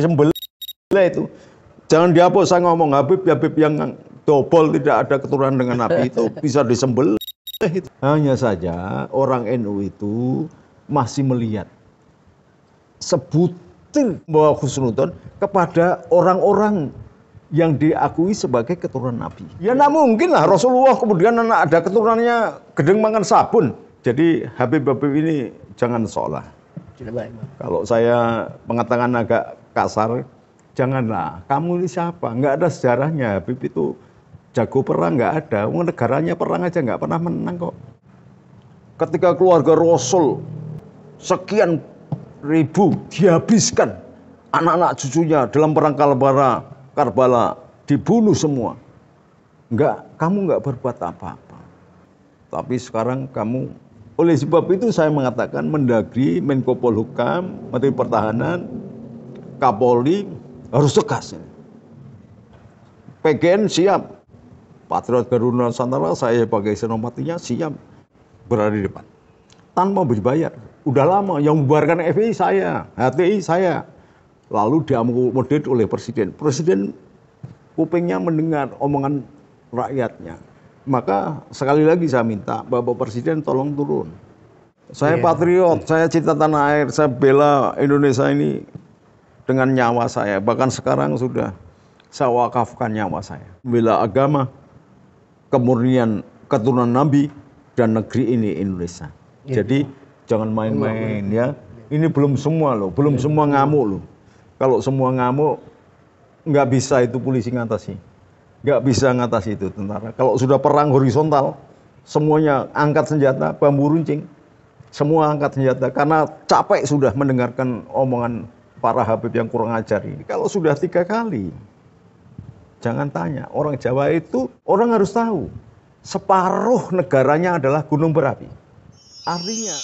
disembelih itu. Jangan dihapus saya ngomong Habib yang dobol tidak ada keturunan dengan Nabi itu bisa disembelih. Hanya saja orang NU itu masih melihat sebutir bahwa husnudzon kepada orang-orang yang diakui sebagai keturunan Nabi. Ya tidak mungkin lah Rasulullah kemudian ada keturunannya gedeng mangan sabun. Jadi Habib-Habib ini jangan seolah. Kalau saya mengatakan agak kasar, janganlah. Kamu ini siapa? Nggak ada sejarahnya. Habib itu jago perang nggak ada. Negaranya perang aja nggak pernah menang kok. Ketika keluarga Rasul sekian ribu dihabiskan, anak-anak cucunya dalam perang Karbala dibunuh semua. Kamu nggak berbuat apa-apa. Tapi sekarang kamu, oleh sebab itu saya mengatakan Mendagri, Menko Polhukam, Menteri Pertahanan, Kapolri harus tegas. PGN siap. Patriot Garuda Nusantara saya sebagai senopatinya siap berada di depan. Tanpa berbayar. Udah lama yang membubarkan FPI saya, HTI saya. Lalu diakomodir oleh Presiden. Presiden kupingnya mendengar omongan rakyatnya. Maka sekali lagi saya minta Bapak Presiden tolong turun. Saya patriot, saya cinta tanah air, saya bela Indonesia ini dengan nyawa saya. Bahkan sekarang sudah saya wakafkan nyawa saya. Bela agama, kemurnian keturunan Nabi dan negeri ini Indonesia. Jadi jangan main-main ya. Ini belum semua loh, belum semua ngamuk loh. Kalau semua ngamuk nggak bisa itu polisi ngatasi, nggak bisa ngatasi itu tentara. Kalau sudah perang horizontal, semuanya angkat senjata, bambu runcing, semua angkat senjata karena capek sudah mendengarkan omongan para Habib yang kurang ajar ini. Kalau sudah 3 kali, jangan tanya. Orang Jawa itu, orang harus tahu, separuh negaranya adalah gunung berapi. Artinya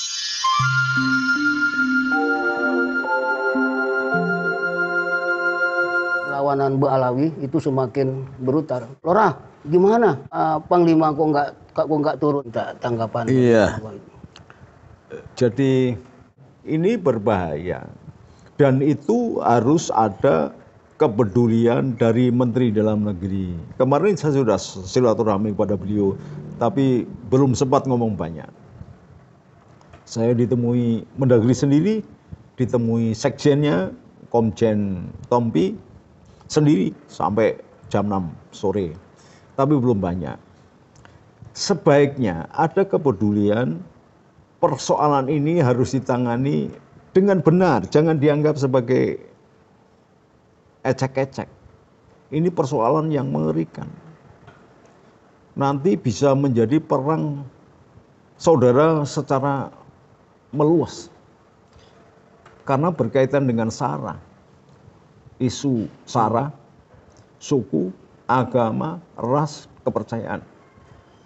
lawanan Bu Alawi itu semakin brutal. Lora, gimana? Panglima kok nggak turun? Tanggapan? Iya. Jadi ini berbahaya dan itu harus ada kepedulian dari Menteri Dalam Negeri. Kemarin saya sudah silaturahmi kepada beliau, tapi belum sempat ngomong banyak. Saya ditemui Mendagri sendiri, ditemui sekjennya, Komjen Tompi sendiri sampai jam 6 sore. Tapi belum banyak. Sebaiknya ada kepedulian, persoalan ini harus ditangani dengan benar, jangan dianggap sebagai ecek-ecek. Ini persoalan yang mengerikan. Nanti bisa menjadi perang saudara secara meluas. Karena berkaitan dengan SARA. Isu SARA, suku, agama, ras, kepercayaan.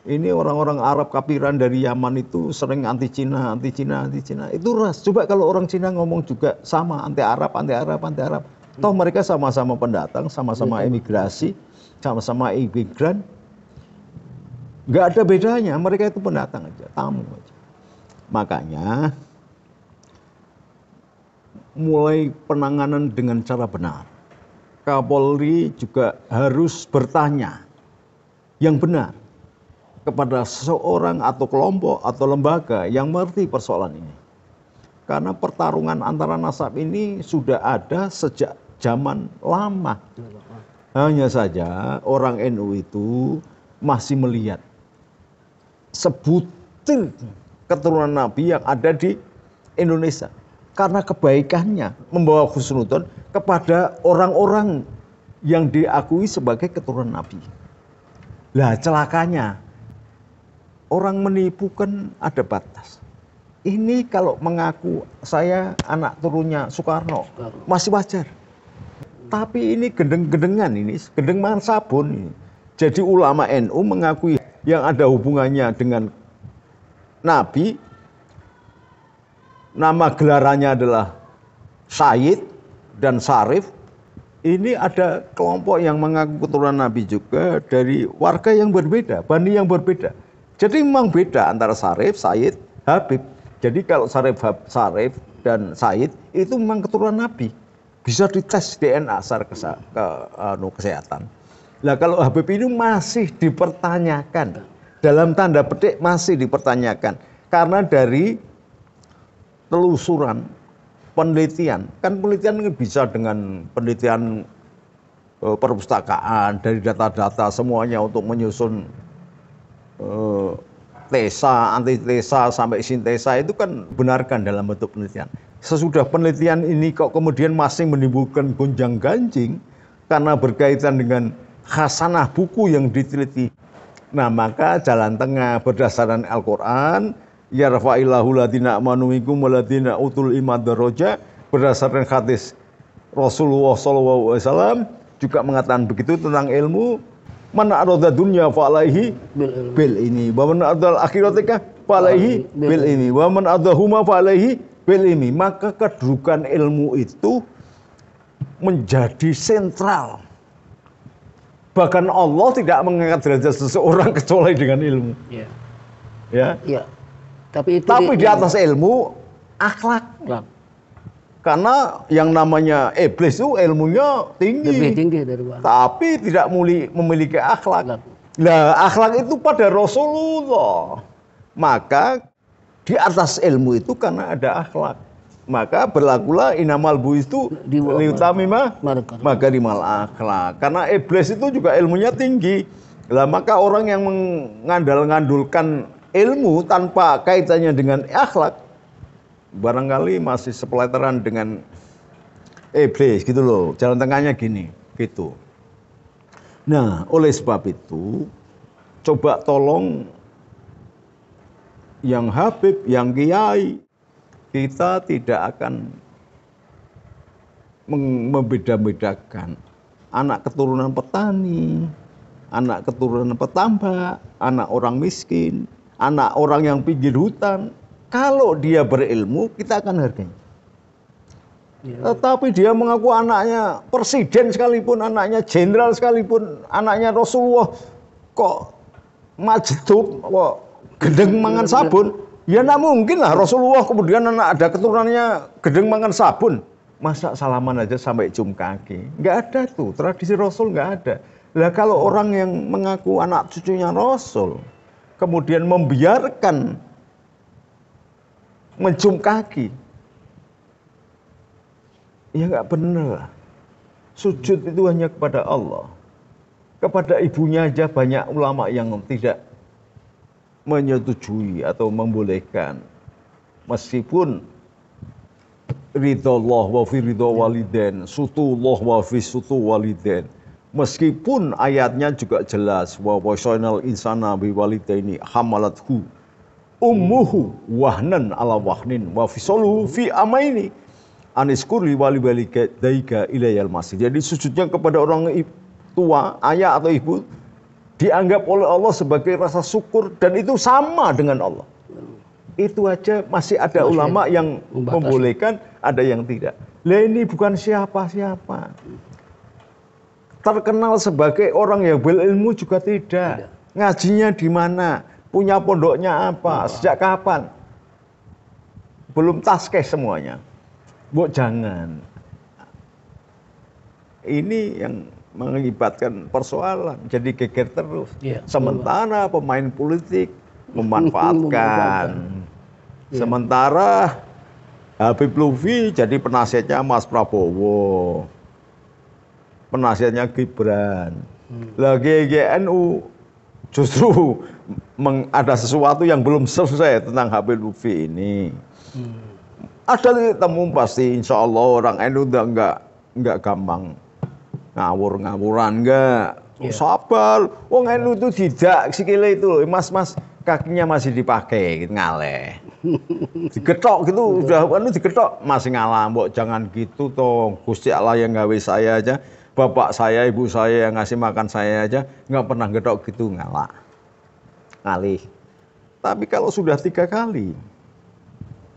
Ini orang-orang Arab kafiran dari Yaman itu sering anti Cina, anti Cina, anti Cina. Itu ras. Coba kalau orang Cina ngomong juga sama, anti Arab, anti Arab, anti Arab. Toh mereka sama-sama pendatang, sama-sama imigrasi, sama-sama imigran. Nggak ada bedanya, mereka itu pendatang aja, tamu aja. Makanya mulai penanganan dengan cara benar. Kapolri juga harus bertanya yang benar kepada seseorang atau kelompok atau lembaga yang mengerti persoalan ini. Karena pertarungan antara nasab ini sudah ada sejak zaman lama. Hanya saja orang NU itu masih melihat sebutir keturunan Nabi yang ada di Indonesia. Karena kebaikannya membawa husnudzon kepada orang-orang yang diakui sebagai keturunan Nabi. Lah celakanya, orang menipu kan ada batas. Ini kalau mengaku saya anak turunnya Soekarno, masih wajar. Tapi ini gendeng-gendengan ini, gendeng mangan sabun ini. Jadi ulama NU mengakui yang ada hubungannya dengan Nabi, nama gelarannya adalah Sayyid dan Syarif. Ini ada kelompok yang mengaku keturunan Nabi juga dari warga yang berbeda, Bani yang berbeda. Jadi memang beda antara Syarif, Sayyid, Habib. Jadi kalau Syarif dan Sayyid itu memang keturunan Nabi. bisa dites DNA secara kesehatan. Nah kalau Habib ini masih dipertanyakan, dalam tanda petik masih dipertanyakan, karena dari telusuran penelitian, kan penelitian bisa dengan penelitian perpustakaan, dari data-data semuanya untuk menyusun tesa, antitesa sampai sintesa itu kan benarkan dalam bentuk penelitian. Sesudah penelitian ini kok kemudian masih menimbulkan gonjang-ganjing karena berkaitan dengan khasanah buku yang diteliti. Nah, maka jalan tengah berdasarkan Al-Qur'an, yarfa'illahu ladina amanu minkum waladina utul ilma daraja, berdasarkan hadis Rasulullah SAW juga mengatakan begitu tentang ilmu. Man arada dunya fa alaihi bil ini, wa man arada akhiratika fa alaihi bil ini, wa man arada huma fa alaihi bil ini. Maka kedudukan ilmu itu menjadi sentral. Bahkan Allah tidak mengangkat derajat seseorang kecuali dengan ilmu. Ya. Ya. Ya. Tapi di atas ilmu akhlak. Karena yang namanya iblis itu ilmunya tinggi. Lebih tinggi dari Allah. Tapi tidak memiliki akhlak. Nah, akhlak itu pada Rasulullah. Maka di atas ilmu itu karena ada akhlak. Maka berlakulah inamal bu itu liutamima magarimal akhlak. Karena iblis itu juga ilmunya tinggi. Lah maka orang yang mengandalkan ilmu tanpa kaitannya dengan akhlak barangkali masih sepeleteran dengan iblis gitu loh. Jalan tengahnya gini, gitu. Nah, oleh sebab itu coba tolong yang Habib, yang Kiai, kita tidak akan membeda-bedakan anak keturunan petani, anak keturunan petambak, anak orang miskin, anak orang yang pinggir hutan. Kalau dia berilmu, kita akan hargai. Ya. Tetapi dia mengaku anaknya presiden sekalipun, anaknya jenderal sekalipun, anaknya Rasulullah, kok majdub, kok gedeng mangan sabun. Ya tidak mungkin lah Rasulullah kemudian anak ada keturunannya gedeng mangan sabun. Masa salaman aja sampai cium kaki? Nggak ada tuh, tradisi Rasul nggak ada. Lah kalau orang yang mengaku anak cucunya Rasul, kemudian membiarkan mencium kaki, ya nggak benar. Sujud itu hanya kepada Allah. Kepada ibunya aja banyak ulama yang tidak menyetujui atau membolehkan. Meskipun ridhollah wa fi ridho walidain, sutullah wa fi sutu walidain. Meskipun ayatnya juga jelas wa wasainal insana bi walidaini hamalathu ummuhu wahnan ala wahnin wa fisaluhu fi amaini aniskuri wali daika ilayal masih. Jadi sujudnya kepada orang tua, ayah atau ibu dianggap oleh Allah sebagai rasa syukur dan itu sama dengan Allah. Itu aja masih ada ulama yang membolehkan, ada yang tidak. Lah ini bukan siapa-siapa. Terkenal sebagai orang yang berilmu juga tidak. Ngajinya di mana? Punya pondoknya apa? Sejak kapan? Belum taskes semuanya. Bu, jangan. Ini yang mengakibatkan persoalan. Jadi geger terus. Ya, sementara pemain politik memanfaatkan. Sementara Habib Lutfi jadi penasihatnya Mas Prabowo. Penasihatnya Gibran. Lagi GNU justru ada sesuatu yang belum selesai tentang Habib Lutfi ini. Ada temu pasti, insya Allah orang NU udah nggak gampang ngawur-ngawuran, nggak. Sabar, wong NU itu tidak sikile itu, mas kakinya masih dipakai, ngaleh. Digetok gitu, udah NU digetok masih ngalah, mbok jangan gitu toh. Gusti Allah yang gawe saya aja. Bapak saya, ibu saya yang ngasih makan saya aja nggak pernah gedok gitu, ngalah, ngalih. Tapi kalau sudah 3 kali,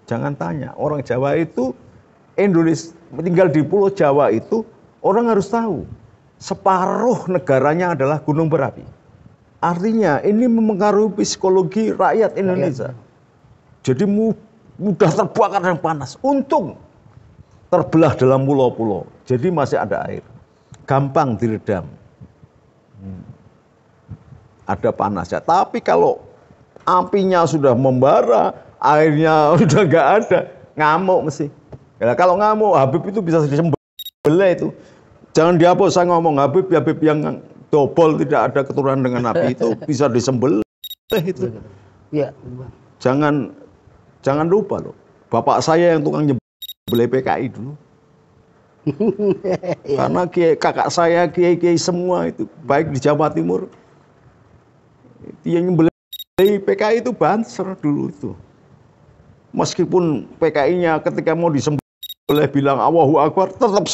jangan tanya. Orang Jawa itu, Indonesia tinggal di Pulau Jawa itu, orang harus tahu separuh negaranya adalah gunung berapi. Artinya ini mempengaruhi psikologi rakyat Indonesia. Jadi mudah terbakar dan panas. Untung terbelah dalam pulau-pulau. Jadi masih ada air. Gampang diredam. Ada panasnya. Tapi kalau apinya sudah membara, airnya udah nggak ada, ngamuk mesti. Ya, kalau ngamuk, Habib itu bisa disembelih itu. Jangan dihapus saya ngomong Habib yang dobol tidak ada keturunan dengan Nabi itu bisa disembelih itu. Iya. Jangan lupa loh. Bapak saya yang tukang nyembelih PKI dulu. Karena kakak saya, kiai-kiai semua itu, baik di Jawa Timur, yang nyembelih PKI itu Banser dulu itu. Meskipun PKI-nya ketika mau disembelih bilang Allahu Akbar, tetap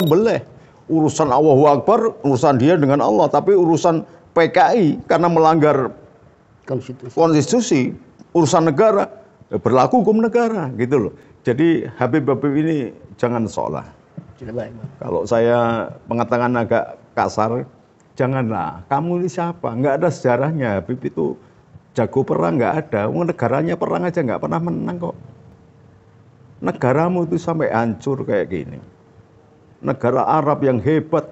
sembelih. Urusan Allahu Akbar, urusan dia dengan Allah. Tapi urusan PKI karena melanggar konstitusi, urusan negara, berlaku hukum negara gitu loh. Jadi Habib-Habib ini jangan seolah. Kalau saya mengatakan agak kasar, janganlah. Kamu ini siapa? Nggak ada sejarahnya. Habib itu jago perang nggak ada. Negaranya perang aja nggak pernah menang kok. Negaramu itu sampai hancur kayak gini. Negara Arab yang hebat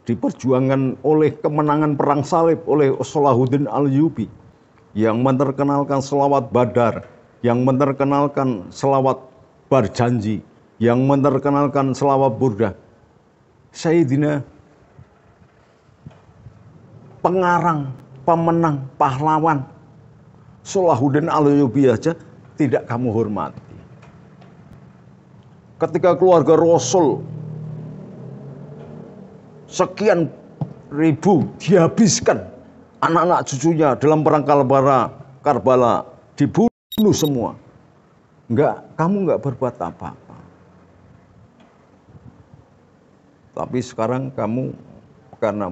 diperjuangkan oleh kemenangan perang salib oleh Salahuddin Ayyubi yang menerkenalkan selawat Badar, yang menerkenalkan selawat Berjanji, yang menerkenalkan selawat Burdah. Sayyidina pengarang, pemenang, pahlawan Salahuddin Ayyubi aja tidak kamu hormati. Ketika keluarga Rasul sekian ribu dihabiskan, anak-anak cucunya dalam perang Karbala dibunuh semua. Kamu nggak berbuat apa-apa. Tapi sekarang kamu karena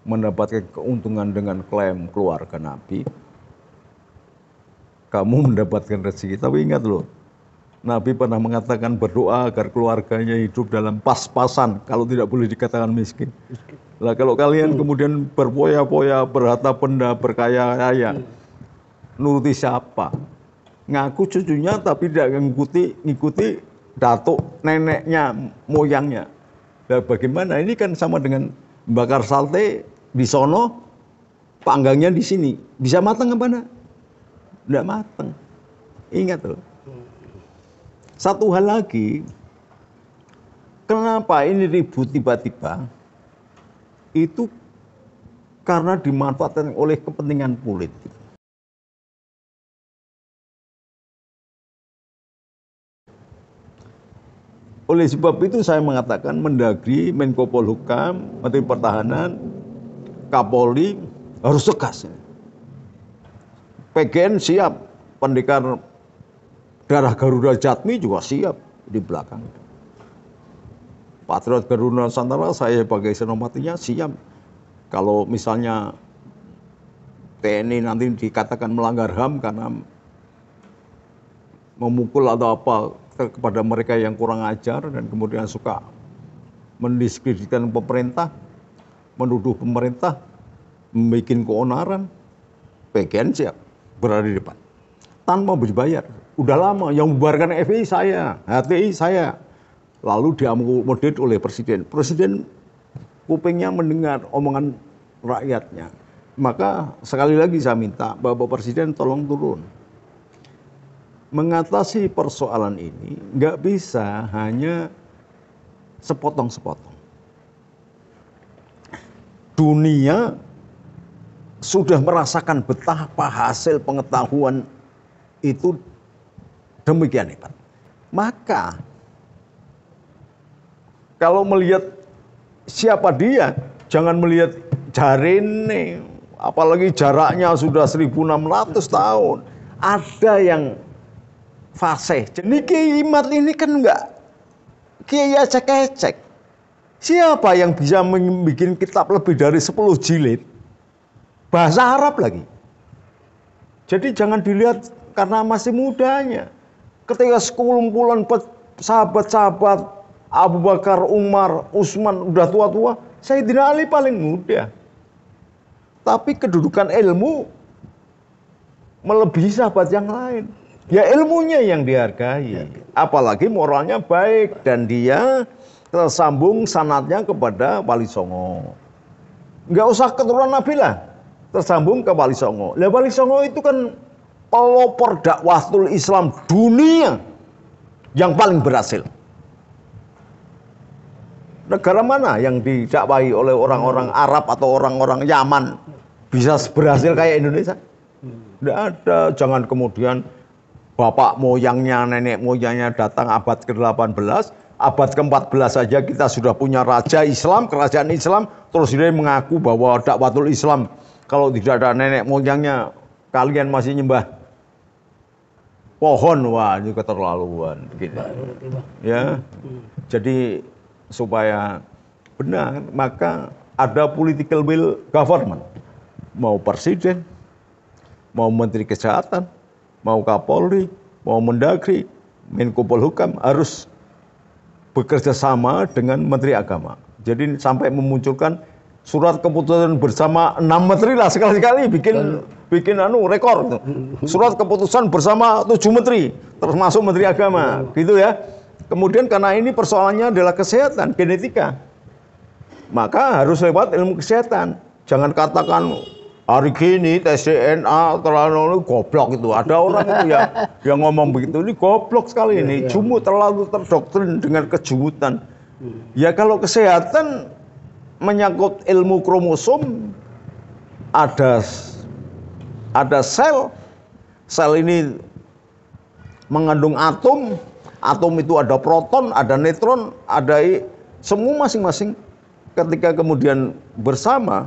mendapatkan keuntungan dengan klaim keluarga Nabi, kamu mendapatkan rezeki. Tapi ingat loh, Nabi pernah mengatakan berdoa agar keluarganya hidup dalam pas-pasan, kalau tidak boleh dikatakan miskin. Lah kalau kalian kemudian berpoya-poya, berharta benda, berkaya-kaya, nuruti siapa? Ngaku cucunya tapi tidak ngikuti datuk neneknya, moyangnya. Nah, bagaimana? Ini kan sama dengan bakar sate di sono, panggangnya di sini. Bisa matang apa enggak? Enggak matang. Ingat loh. Satu hal lagi, kenapa ini ribut tiba-tiba? Itu karena dimanfaatkan oleh kepentingan politik. Oleh sebab itu saya mengatakan Mendagri, Menko Polhukam, Menteri Pertahanan, Kapolri harus tegas. PGN siap, pendekar darah Garuda Jatmi juga siap di belakang. Patriot Garuda Nusantara saya sebagai senopatinya siap. Kalau misalnya TNI nanti dikatakan melanggar HAM karena memukul atau apa kepada mereka yang kurang ajar dan kemudian suka mendiskreditkan pemerintah, menuduh pemerintah, membuat keonaran, PGN siap berada di depan tanpa berbayar. Udah lama yang membubarkan FPI saya, HTI saya. Lalu diakomodir oleh presiden. Presiden kupingnya mendengar omongan rakyatnya. Maka sekali lagi saya minta Bapak Presiden tolong turun. Mengatasi persoalan ini nggak bisa hanya sepotong-sepotong. Dunia sudah merasakan betapa hasil pengetahuan itu demikian hebat. Maka kalau melihat siapa dia, jangan melihat jarine, apalagi jaraknya sudah 1600 tahun. Ada yang fasih. Jadi Kiai Imat ini kan enggak kiai ecek-ecek. Siapa yang bisa membuat kitab lebih dari 10 jilid? Bahasa Arab lagi. Jadi jangan dilihat karena masih mudanya. Ketika sekumpulan sahabat-sahabat Abu Bakar, Umar, Utsman udah tua-tua, Sayyidina Ali paling muda. Tapi kedudukan ilmu melebihi sahabat yang lain. Ya ilmunya yang dihargai, apalagi moralnya baik dan dia tersambung sanadnya kepada Wali Songo. Nggak usah keturunan Nabi lah, tersambung ke Wali Songo. Lah Wali Songo itu kan pelopor dakwatul Islam dunia yang paling berhasil. Negara mana yang didakwahi oleh orang-orang Arab atau orang-orang Yaman bisa berhasil kayak Indonesia? Tidak ada. Jangan kemudian bapak moyangnya, nenek moyangnya datang abad ke-18, abad ke-14 saja kita sudah punya raja Islam, kerajaan Islam, terus dia mengaku bahwa dakwatul Islam. Kalau tidak ada nenek moyangnya, kalian masih nyembah pohon, wah itu keterlaluan. Begini. Ya, jadi supaya benar, maka ada political will government. Mau presiden, mau menteri kesehatan, mau Kapolri, mau Mendagri, Menko Polhukam harus bekerja sama dengan Menteri Agama. Jadi sampai memunculkan surat keputusan bersama 6 menteri lah sekali-sekali bikin rekor. Surat keputusan bersama 7 menteri, termasuk Menteri Agama, gitu ya. Kemudian karena ini persoalannya adalah kesehatan, genetika, maka harus lewat ilmu kesehatan. Jangan katakan hari gini tes DNA terlalu goblok itu. Ada orang itu ya yang ngomong begitu, ini goblok sekali ini, jumut, terlalu terdoktrin dengan kejumutan. Ya kalau kesehatan menyangkut ilmu kromosom, ada sel ini mengandung atom itu ada proton, ada neutron, ada semua masing-masing ketika kemudian bersama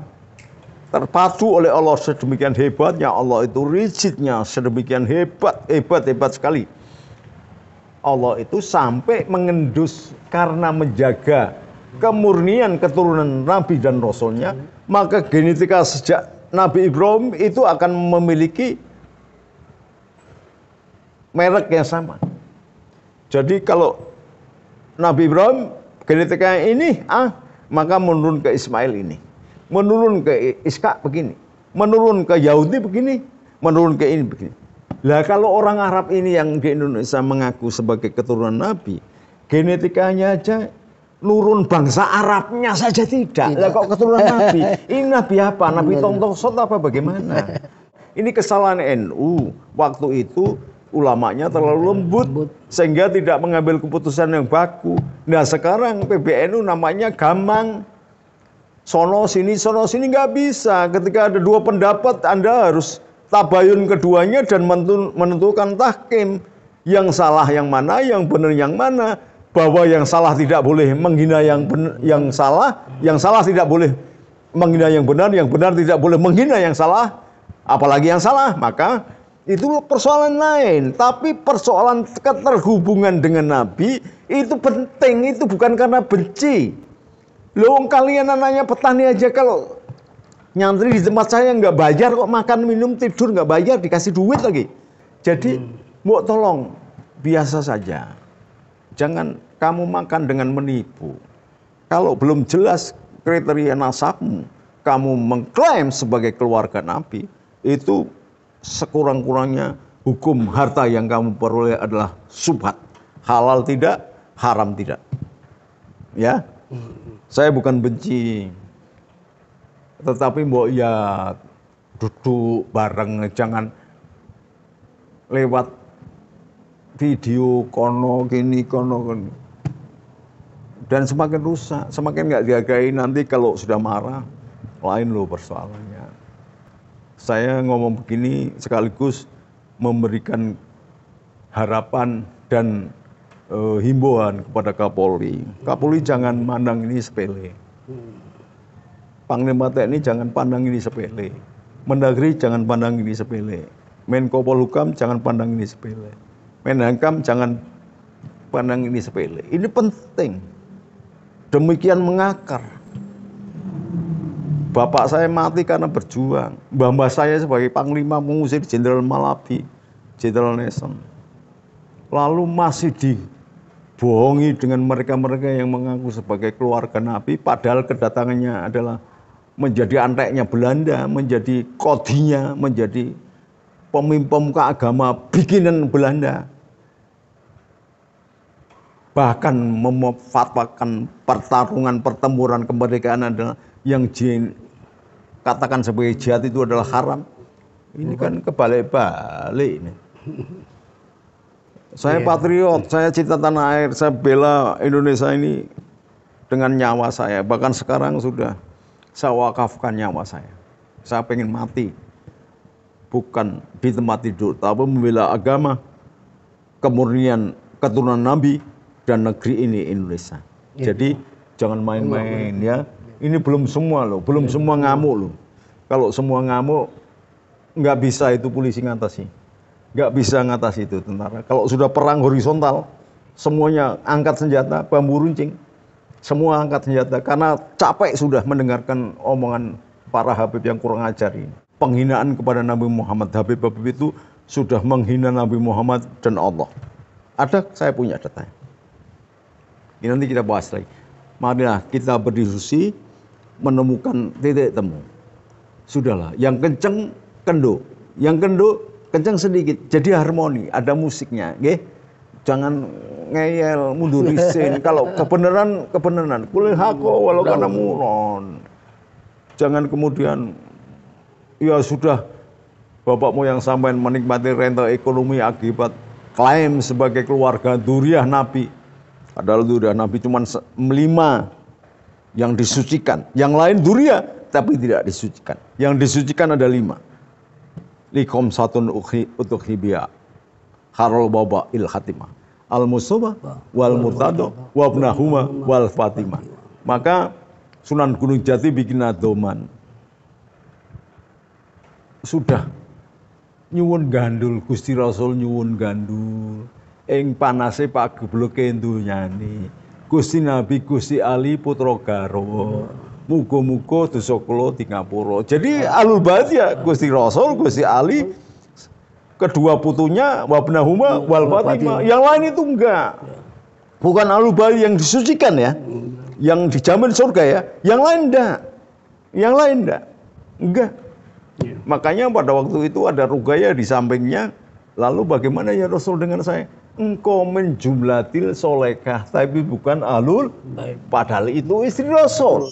terpadu oleh Allah sedemikian hebatnya. Allah itu rigidnya sedemikian hebat sekali. Allah itu sampai mengendus karena menjaga kemurnian keturunan Nabi dan Rasulnya, maka genetika sejak Nabi Ibrahim itu akan memiliki merek yang sama. Jadi kalau Nabi Ibrahim genetikanya ini maka menurun ke Ismail ini, menurun ke Ishak begini, menurun ke Yahudi begini, menurun ke ini begini. Lah kalau orang Arab ini yang di Indonesia mengaku sebagai keturunan Nabi, genetikanya aja nurun bangsa Arabnya saja tidak. Lah kok keturunan Nabi? Ini Nabi apa? Nabi Tontoksot apa bagaimana? Ini kesalahan NU. Waktu itu ulamanya terlalu lembut sehingga tidak mengambil keputusan yang baku. Nah sekarang PBNU namanya gamang, sono sini nggak bisa. Ketika ada dua pendapat, Anda harus tabayun keduanya dan menentukan tahkim. Yang salah yang mana, yang benar yang mana. Bahwa yang salah tidak boleh menghina yang salah tidak boleh menghina yang benar tidak boleh menghina yang salah, apalagi yang salah. Maka itu persoalan lain, tapi persoalan keterhubungan dengan Nabi itu penting, itu bukan karena benci. Loh kalian anaknya petani aja kalau nyantri di tempat saya nggak bayar kok, makan minum tidur nggak bayar, dikasih duit lagi. Jadi mau tolong biasa saja, jangan kamu makan dengan menipu. Kalau belum jelas kriteria nasabmu, kamu mengklaim sebagai keluarga Nabi, itu sekurang-kurangnya hukum harta yang kamu peroleh adalah subhat. Halal tidak, haram tidak. Ya, saya bukan benci. Tetapi mbok ya duduk bareng, jangan lewat video kono gini. Dan semakin rusak, semakin nggak dihargai. Nanti kalau sudah marah, lain loh persoalannya. Saya ngomong begini sekaligus memberikan harapan dan himbauan kepada Kapolri. Kapolri jangan mandang ini sepele. Panglima TNI jangan pandang ini sepele. Mendagri jangan pandang ini sepele. Menko Polhukam jangan pandang ini sepele. Menhankam jangan pandang ini sepele. Ini penting. Demikian mengakar. Bapak saya mati karena berjuang. Mbah saya sebagai panglima mengusir Jenderal Malabi, Jenderal Nelson. Lalu masih dibohongi dengan mereka-mereka yang mengaku sebagai keluarga Nabi, padahal kedatangannya adalah menjadi anteknya Belanda, menjadi kodinya, menjadi pemuka agama bikinan Belanda. Bahkan memfatwakan pertarungan pertempuran kemerdekaan adalah yang katakan sebagai jihad itu adalah haram. Ini kan kebalik-balik ini. Saya patriot, saya cinta tanah air, saya bela Indonesia ini dengan nyawa saya. Bahkan sekarang sudah saya wakafkan nyawa saya. Saya pengen mati. Bukan di tempat tidur, tapi membela agama, kemurnian keturunan Nabi, dan negeri ini Indonesia. Jadi jangan main-main ya. Ini belum semua loh, belum semua ngamuk loh. Kalau semua ngamuk, nggak bisa itu polisi ngatasi. Nggak bisa ngatasi itu tentara. Kalau sudah perang horizontal, semuanya angkat senjata, bambu runcing. Semua angkat senjata, karena capek sudah mendengarkan omongan para Habib yang kurang ajar ini. Penghinaan kepada Nabi Muhammad, Habib-Habib itu sudah menghina Nabi Muhammad dan Allah. Ada, saya punya datanya. Ini nanti kita bahas lagi. Marilah kita berdiskusi, menemukan titik temu. Sudahlah, yang kenceng kendo, yang kendo kenceng sedikit, jadi harmoni, ada musiknya, nggih. Jangan ngeyel, mundur isin. Kalau kebenaran, kulil hako walau kana muron. Jangan kemudian ya sudah bapak moyang sampean menikmati renta ekonomi akibat klaim sebagai keluarga duriah Nabi. Padahal duriah Nabi cuma 5 yang disucikan. Yang lain duriah tapi tidak disucikan. Yang disucikan ada 5. Likom satun utuk hibia. Harol baba il khatimah. Al musoba wal murtado wabnahuma wal fatimah. Maka Sunan Gunung Jati bikin adoman. Sudah nyuwun gandul, Gusti Rasul nyuwun gandul. Ing panase Pak Gebloke dunyane. Gusti Nabi Gusti Ali putra garwa. Muga-muga dosa kula tingapura. Jadi alul bait ya Gusti Rasul, Gusti Ali, kedua putunya wabnahuma wal fatimah. Yang lain itu enggak. Bukan alul bait yang disucikan ya. Yang dijamin surga ya. Yang lain enggak. Yang lain enggak. Makanya pada waktu itu ada Rugaya di sampingnya. Lalu bagaimana ya Rasul dengan saya? Engkau menjumlatil solekah, tapi bukan alul. Padahal itu istri Rasul.